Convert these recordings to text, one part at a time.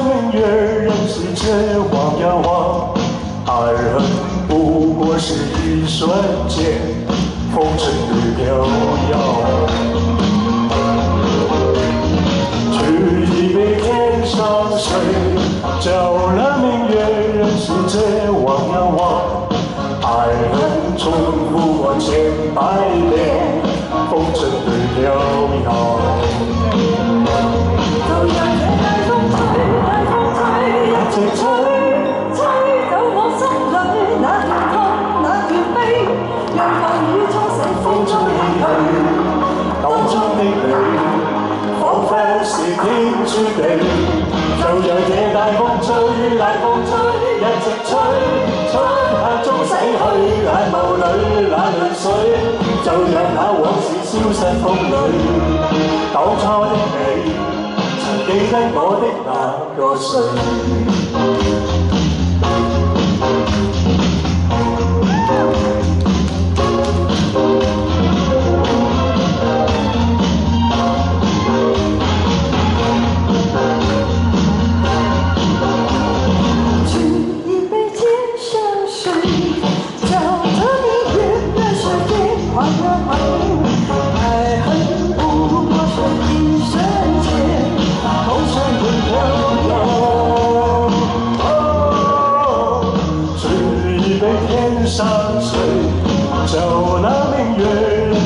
明月，任世界晃呀晃，爱恨不过是一瞬间，风尘里飘摇。取一杯天上水，照了明月，任世界晃呀晃，爱恨重复过千百遍，风尘里飘摇。 吹走我心裏那段痛那段悲，讓風雨沖洗風中唏噓。當初的你，彷彿是天注定，就讓這大風吹，大風吹，一直吹，春夏中洗去眼眸裏那淚水，就讓那往事消失風裏。當初的你，曾記得我的那個誰？ 山水，照那明月，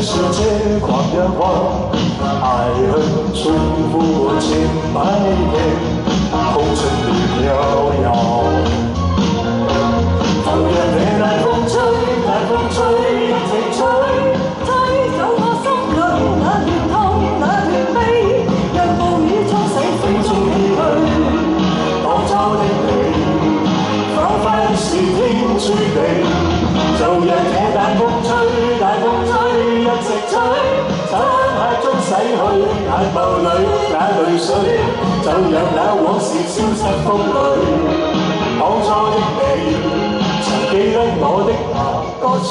世界晃呀晃，爱恨重复过千百遍，红尘里飘摇。就让这大風吹，大風吹，一直吹，吹走我心裏那段痛，那段悲，讓暴雨沖洗風中唏噓。當初的你，彷彿是天注定。 就讓這大風吹，大風吹，一直吹，漆黑中洗去眼眸裏那淚水，就讓那往事消失風裏。當初的你，曾記得我的那個誰？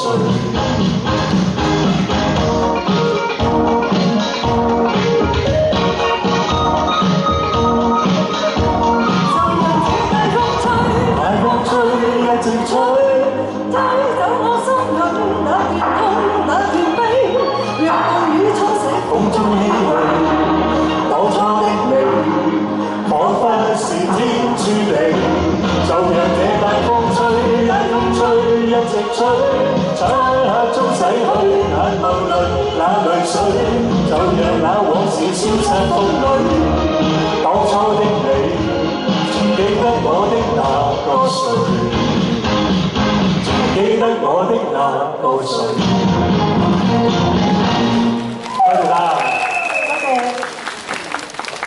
一直吹，漆黑中洗去眼眸裏那淚水，就讓那往事消失風裏。當初的你，曾記得我的那個誰？曾記得我的那個誰？多謝大家。